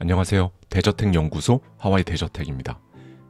안녕하세요. 대저택 연구소 하와이 대저택입니다.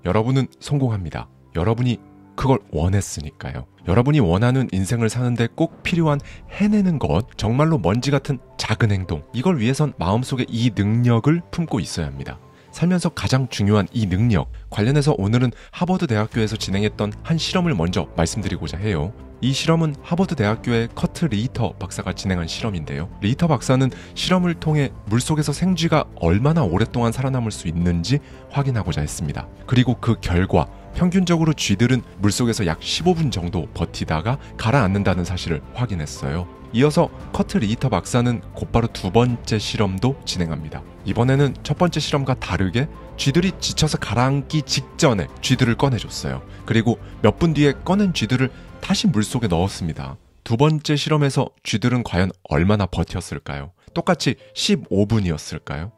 여러분은 성공합니다. 여러분이 그걸 원했으니까요. 여러분이 원하는 인생을 사는데 꼭 필요한 해내는 것, 정말로 먼지 같은 작은 행동, 이걸 위해선 마음속에 이 능력을 품고 있어야 합니다. 살면서 가장 중요한 이 능력 관련해서 오늘은 하버드 대학교에서 진행했던 한 실험을 먼저 말씀드리고자 해요. 이 실험은 하버드 대학교의 커트 리히터 박사가 진행한 실험인데요. 리히터 박사는 실험을 통해 물속에서 생쥐가 얼마나 오랫동안 살아남을 수 있는지 확인하고자 했습니다. 그리고 그 결과 평균적으로 쥐들은 물속에서 약 15분 정도 버티다가 가라앉는다는 사실을 확인했어요. 이어서 커트 리히터 박사는 곧바로 두 번째 실험도 진행합니다. 이번에는 첫 번째 실험과 다르게 쥐들이 지쳐서 가라앉기 직전에 쥐들을 꺼내줬어요. 그리고 몇 분 뒤에 꺼낸 쥐들을 다시 물속에 넣었습니다. 두 번째 실험에서 쥐들은 과연 얼마나 버텼을까요? 똑같이 15분이었을까요?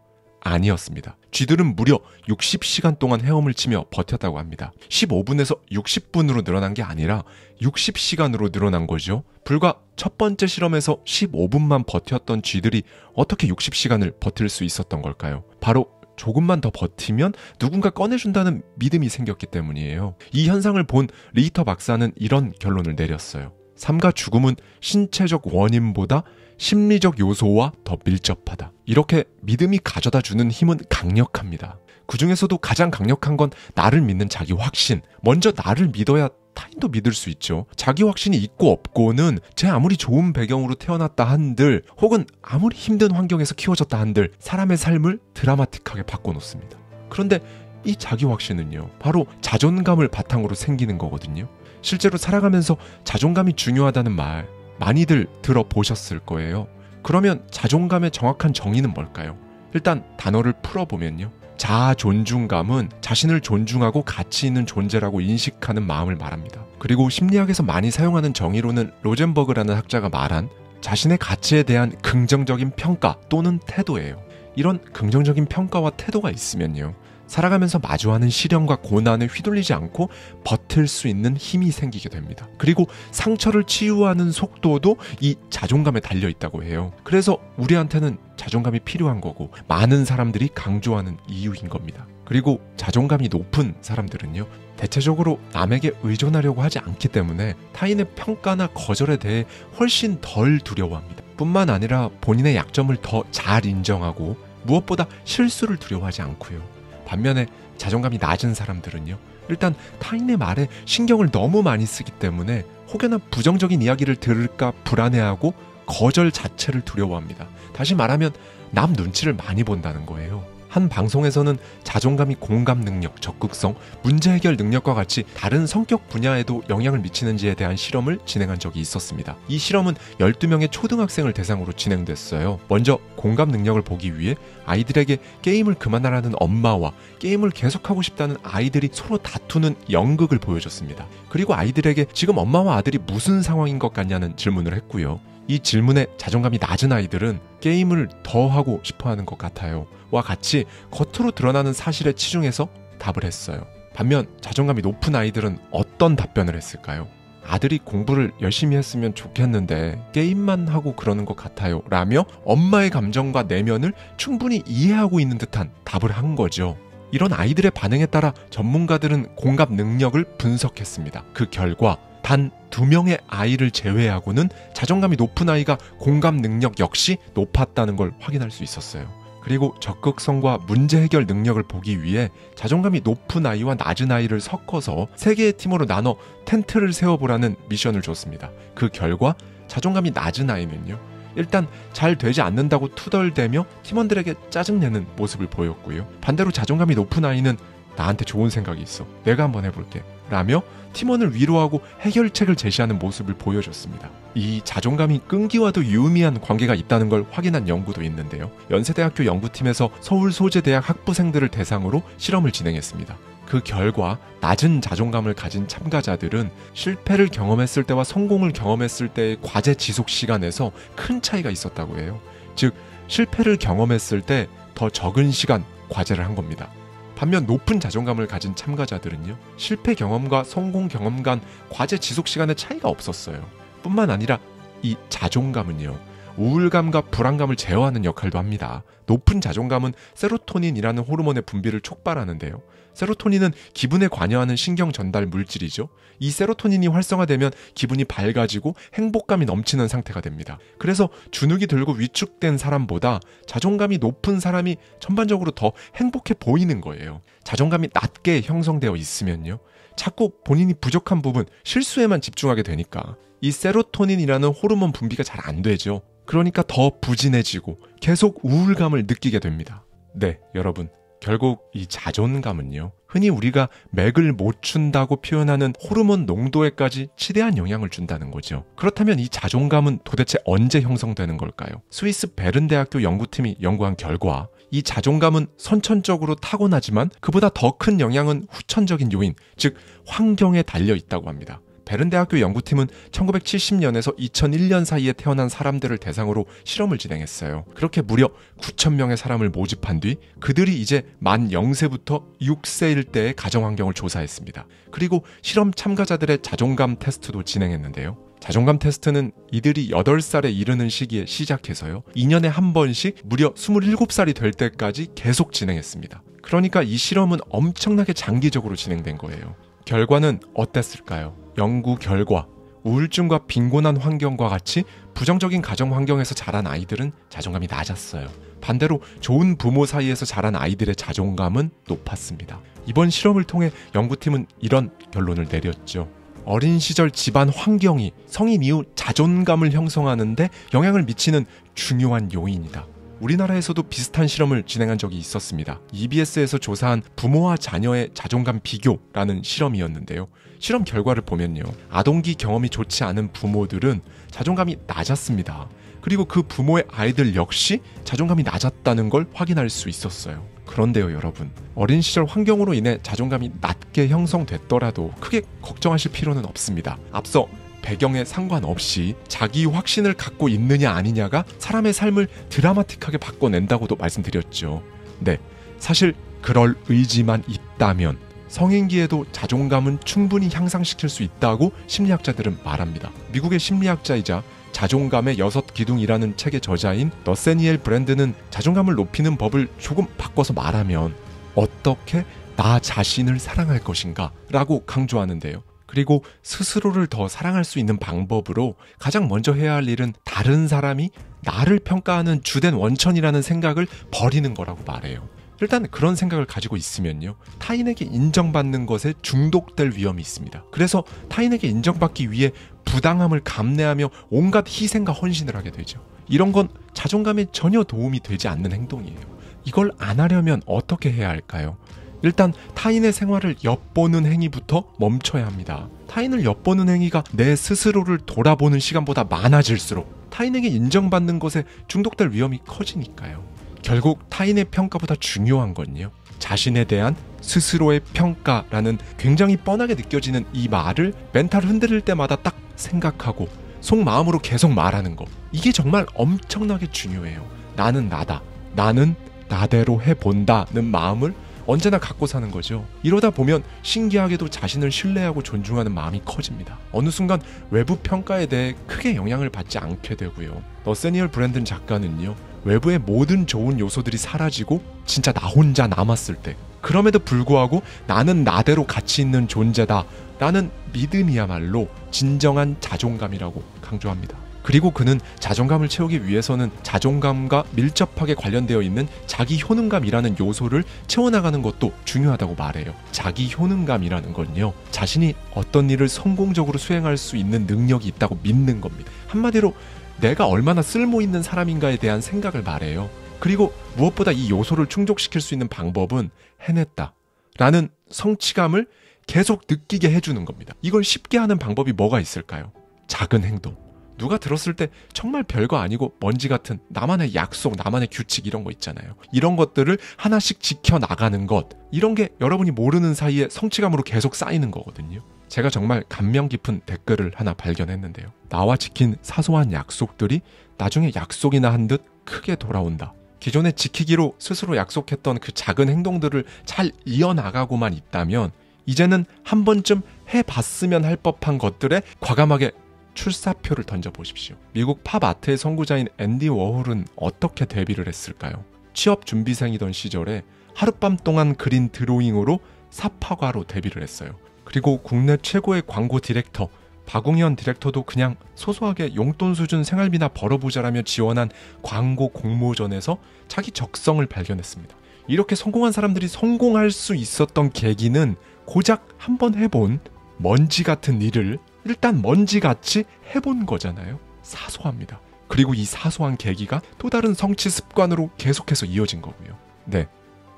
아니었습니다. 쥐들은 무려 60시간 동안 헤엄을 치며 버텼다고 합니다. 15분에서 60분으로 늘어난 게 아니라 60시간으로 늘어난 거죠. 불과 첫 번째 실험에서 15분만 버텼던 쥐들이 어떻게 60시간을 버틸 수 있었던 걸까요? 바로 조금만 더 버티면 누군가 꺼내준다는 믿음이 생겼기 때문이에요. 이 현상을 본 리히터 박사는 이런 결론을 내렸어요. 삶과 죽음은 신체적 원인보다 심리적 요소와 더 밀접하다. 이렇게 믿음이 가져다 주는 힘은 강력합니다. 그 중에서도 가장 강력한 건 나를 믿는 자기 확신. 먼저 나를 믿어야 타인도 믿을 수 있죠. 자기 확신이 있고 없고는 제 아무리 좋은 배경으로 태어났다 한들 혹은 아무리 힘든 환경에서 키워졌다 한들 사람의 삶을 드라마틱하게 바꿔놓습니다. 그런데 이 자기 확신은요, 바로 자존감을 바탕으로 생기는 거거든요. 실제로 살아가면서 자존감이 중요하다는 말 많이들 들어보셨을 거예요. 그러면 자존감의 정확한 정의는 뭘까요? 일단 단어를 풀어보면요. 자아 존중감은 자신을 존중하고 가치 있는 존재라고 인식하는 마음을 말합니다. 그리고 심리학에서 많이 사용하는 정의로는 로젠버그라는 학자가 말한 자신의 가치에 대한 긍정적인 평가 또는 태도예요. 이런 긍정적인 평가와 태도가 있으면요, 살아가면서 마주하는 시련과 고난에 휘둘리지 않고 버틸 수 있는 힘이 생기게 됩니다. 그리고 상처를 치유하는 속도도 이 자존감에 달려 있다고 해요. 그래서 우리한테는 자존감이 필요한 거고 많은 사람들이 강조하는 이유인 겁니다. 그리고 자존감이 높은 사람들은요, 대체적으로 남에게 의존하려고 하지 않기 때문에 타인의 평가나 거절에 대해 훨씬 덜 두려워합니다. 뿐만 아니라 본인의 약점을 더 잘 인정하고 무엇보다 실수를 두려워하지 않고요. 반면에 자존감이 낮은 사람들은요, 일단 타인의 말에 신경을 너무 많이 쓰기 때문에 혹여나 부정적인 이야기를 들을까 불안해하고 거절 자체를 두려워합니다. 다시 말하면 남 눈치를 많이 본다는 거예요. 한 방송에서는 자존감이 공감 능력, 적극성, 문제 해결 능력과 같이 다른 성격 분야에도 영향을 미치는지에 대한 실험을 진행한 적이 있었습니다. 이 실험은 12명의 초등학생을 대상으로 진행됐어요. 먼저 공감 능력을 보기 위해 아이들에게 게임을 그만하라는 엄마와 게임을 계속하고 싶다는 아이들이 서로 다투는 연극을 보여줬습니다. 그리고 아이들에게 지금 엄마와 아들이 무슨 상황인 것 같냐는 질문을 했고요. 이 질문에 자존감이 낮은 아이들은 게임을 더 하고 싶어하는 것 같아요 와 같이 겉으로 드러나는 사실에 치중해서 답을 했어요. 반면 자존감이 높은 아이들은 어떤 답변을 했을까요? 아들이 공부를 열심히 했으면 좋겠는데 게임만 하고 그러는 것 같아요 라며 엄마의 감정과 내면을 충분히 이해하고 있는 듯한 답을 한 거죠. 이런 아이들의 반응에 따라 전문가들은 공감 능력을 분석했습니다. 그 결과 단 2명의 아이를 제외하고는 자존감이 높은 아이가 공감 능력 역시 높았다는 걸 확인할 수 있었어요. 그리고 적극성과 문제 해결 능력을 보기 위해 자존감이 높은 아이와 낮은 아이를 섞어서 3개의 팀으로 나눠 텐트를 세워보라는 미션을 줬습니다. 그 결과 자존감이 낮은 아이는요, 일단 잘 되지 않는다고 투덜대며 팀원들에게 짜증내는 모습을 보였고요. 반대로 자존감이 높은 아이는 나한테 좋은 생각이 있어, 내가 한번 해볼게 라며 팀원을 위로하고 해결책을 제시하는 모습을 보여줬습니다. 이 자존감이 끈기와도 유의미한 관계가 있다는 걸 확인한 연구도 있는데요. 연세대학교 연구팀에서 서울소재대학 학부생들을 대상으로 실험을 진행했습니다. 그 결과 낮은 자존감을 가진 참가자들은 실패를 경험했을 때와 성공을 경험했을 때의 과제 지속 시간에서 큰 차이가 있었다고 해요. 즉, 실패를 경험했을 때 더 적은 시간 과제를 한 겁니다. 반면 높은 자존감을 가진 참가자들은요, 실패 경험과 성공 경험 간 과제 지속 시간의 차이가 없었어요. 뿐만 아니라 이 자존감은요, 우울감과 불안감을 제어하는 역할도 합니다. 높은 자존감은 세로토닌이라는 호르몬의 분비를 촉발하는데요. 세로토닌은 기분에 관여하는 신경 전달 물질이죠. 이 세로토닌이 활성화되면 기분이 밝아지고 행복감이 넘치는 상태가 됩니다. 그래서 주눅이 들고 위축된 사람보다 자존감이 높은 사람이 전반적으로 더 행복해 보이는 거예요. 자존감이 낮게 형성되어 있으면요, 자꾸 본인이 부족한 부분, 실수에만 집중하게 되니까 이 세로토닌이라는 호르몬 분비가 잘 안 되죠. 그러니까 더 부진해지고 계속 우울감을 느끼게 됩니다. 네, 여러분. 결국 이 자존감은요, 흔히 우리가 맥을 못 춘다고 표현하는 호르몬 농도에까지 치대한 영향을 준다는 거죠. 그렇다면 이 자존감은 도대체 언제 형성되는 걸까요? 스위스 베른 대학교 연구팀이 연구한 결과 이 자존감은 선천적으로 타고나지만 그보다 더 큰 영향은 후천적인 요인, 즉 환경에 달려 있다고 합니다. 베른 대학교 연구팀은 1970년에서 2001년 사이에 태어난 사람들을 대상으로 실험을 진행했어요. 그렇게 무려 9,000명의 사람을 모집한 뒤 그들이 이제 만 0세부터 6세일 때의 가정환경을 조사했습니다. 그리고 실험 참가자들의 자존감 테스트도 진행했는데요. 자존감 테스트는 이들이 8살에 이르는 시기에 시작해서요, 2년에 한 번씩 무려 27살이 될 때까지 계속 진행했습니다. 그러니까 이 실험은 엄청나게 장기적으로 진행된 거예요. 결과는 어땠을까요? 연구 결과, 우울증과 빈곤한 환경과 같이 부정적인 가정 환경에서 자란 아이들은 자존감이 낮았어요. 반대로 좋은 부모 사이에서 자란 아이들의 자존감은 높았습니다. 이번 실험을 통해 연구팀은 이런 결론을 내렸죠. 어린 시절 집안 환경이 성인 이후 자존감을 형성하는데 영향을 미치는 중요한 요인이다. 우리나라에서도 비슷한 실험을 진행한 적이 있었습니다. EBS에서 조사한 부모와 자녀의 자존감 비교라는 실험이었는데요. 실험 결과를 보면요, 아동기 경험이 좋지 않은 부모들은 자존감이 낮았습니다. 그리고 그 부모의 아이들 역시 자존감이 낮았다는 걸 확인할 수 있었어요. 그런데요, 여러분, 어린 시절 환경으로 인해 자존감이 낮게 형성됐더라도 크게 걱정하실 필요는 없습니다. 앞서 배경에 상관없이 자기 확신을 갖고 있느냐 아니냐가 사람의 삶을 드라마틱하게 바꿔낸다고도 말씀드렸죠. 네, 사실 그럴 의지만 있다면 성인기에도 자존감은 충분히 향상시킬 수 있다고 심리학자들은 말합니다. 미국의 심리학자이자 자존감의 6기둥이라는 책의 저자인 너세니엘 브랜드는 자존감을 높이는 법을 조금 바꿔서 말하면 어떻게 나 자신을 사랑할 것인가 라고 강조하는데요. 그리고 스스로를 더 사랑할 수 있는 방법으로 가장 먼저 해야 할 일은 다른 사람이 나를 평가하는 주된 원천이라는 생각을 버리는 거라고 말해요. 일단 그런 생각을 가지고 있으면요, 타인에게 인정받는 것에 중독될 위험이 있습니다. 그래서 타인에게 인정받기 위해 부당함을 감내하며 온갖 희생과 헌신을 하게 되죠. 이런 건 자존감에 전혀 도움이 되지 않는 행동이에요. 이걸 안 하려면 어떻게 해야 할까요? 일단 타인의 생활을 엿보는 행위부터 멈춰야 합니다. 타인을 엿보는 행위가 내 스스로를 돌아보는 시간보다 많아질수록 타인에게 인정받는 것에 중독될 위험이 커지니까요. 결국 타인의 평가보다 중요한 건요, 자신에 대한 스스로의 평가라는 굉장히 뻔하게 느껴지는 이 말을 멘탈 흔들릴 때마다 딱 생각하고 속마음으로 계속 말하는 거, 이게 정말 엄청나게 중요해요. 나는 나다, 나는 나대로 해본다는 마음을 언제나 갖고 사는 거죠. 이러다 보면 신기하게도 자신을 신뢰하고 존중하는 마음이 커집니다. 어느 순간 외부 평가에 대해 크게 영향을 받지 않게 되고요. 너세니얼 브랜든 작가는요, 외부의 모든 좋은 요소들이 사라지고 진짜 나 혼자 남았을 때, 그럼에도 불구하고 나는 나대로 가치 있는 존재다 라는 믿음이야말로 진정한 자존감이라고 강조합니다. 그리고 그는 자존감을 채우기 위해서는 자존감과 밀접하게 관련되어 있는 자기 효능감이라는 요소를 채워나가는 것도 중요하다고 말해요. 자기 효능감이라는 건요, 자신이 어떤 일을 성공적으로 수행할 수 있는 능력이 있다고 믿는 겁니다. 한마디로 내가 얼마나 쓸모있는 사람인가에 대한 생각을 말해요. 그리고 무엇보다 이 요소를 충족시킬 수 있는 방법은 해냈다 라는 성취감을 계속 느끼게 해주는 겁니다. 이걸 쉽게 하는 방법이 뭐가 있을까요? 작은 행동. 누가 들었을 때 정말 별거 아니고 먼지 같은 나만의 약속, 나만의 규칙 이런 거 있잖아요. 이런 것들을 하나씩 지켜나가는 것, 이런 게 여러분이 모르는 사이에 성취감으로 계속 쌓이는 거거든요. 제가 정말 감명 깊은 댓글을 하나 발견했는데요. 나와 지킨 사소한 약속들이 나중에 약속이나 한 듯 크게 돌아온다. 기존에 지키기로 스스로 약속했던 그 작은 행동들을 잘 이어나가고만 있다면 이제는 한 번쯤 해봤으면 할 법한 것들에 과감하게 출사표를 던져보십시오. 미국 팝 아트의 선구자인 앤디 워홀은 어떻게 데뷔를 했을까요? 취업 준비생이던 시절에 하룻밤 동안 그린 드로잉으로 사파과로 데뷔를 했어요. 그리고 국내 최고의 광고 디렉터 박웅현 디렉터도 그냥 소소하게 용돈 수준 생활비나 벌어보자라며 지원한 광고 공모전에서 자기 적성을 발견했습니다. 이렇게 성공한 사람들이 성공할 수 있었던 계기는 고작 한번 해본 먼지 같은 일을 일단 먼지같이 해본 거잖아요. 사소합니다. 그리고 이 사소한 계기가 또 다른 성취 습관으로 계속해서 이어진 거고요. 네,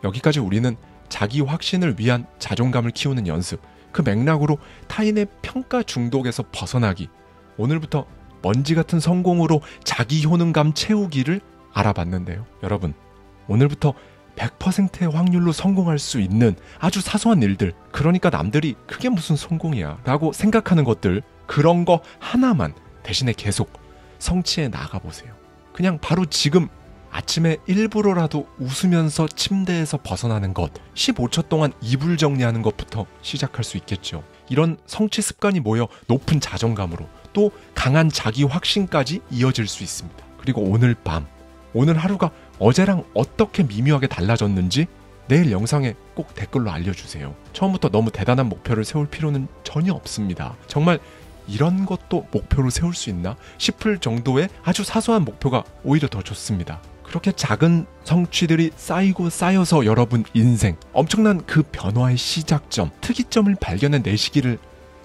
여기까지 우리는 자기 확신을 위한 자존감을 키우는 연습, 그 맥락으로 타인의 평가 중독에서 벗어나기, 오늘부터 먼지 같은 성공으로 자기 효능감 채우기를 알아봤는데요. 여러분, 오늘부터 100%의 확률로 성공할 수 있는 아주 사소한 일들, 그러니까 남들이 그게 무슨 성공이야 라고 생각하는 것들, 그런 거 하나만 대신에 계속 성취해 나가보세요. 그냥 바로 지금 아침에 일부러라도 웃으면서 침대에서 벗어나는 것, 15초 동안 이불 정리하는 것부터 시작할 수 있겠죠. 이런 성취 습관이 모여 높은 자존감으로 또 강한 자기 확신까지 이어질 수 있습니다. 그리고 오늘 밤, 오늘 하루가 어제랑 어떻게 미묘하게 달라졌는지 내일 영상에 꼭 댓글로 알려주세요. 처음부터 너무 대단한 목표를 세울 필요는 전혀 없습니다. 정말 이런 것도 목표로 세울 수 있나 싶을 정도의 아주 사소한 목표가 오히려 더 좋습니다. 그렇게 작은 성취들이 쌓이고 쌓여서 여러분 인생, 엄청난 그 변화의 시작점, 특이점을 발견해내시기를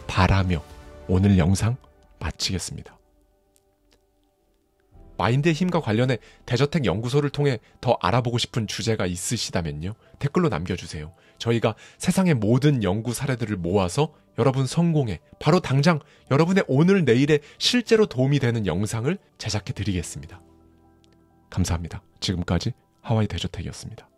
바라며 오늘 영상 마치겠습니다. 마인드의 힘과 관련해 대저택 연구소를 통해 더 알아보고 싶은 주제가 있으시다면요, 댓글로 남겨주세요. 저희가 세상의 모든 연구 사례들을 모아서 여러분 성공에, 바로 당장 여러분의 오늘 내일에 실제로 도움이 되는 영상을 제작해 드리겠습니다. 감사합니다. 지금까지 하와이 대저택이었습니다.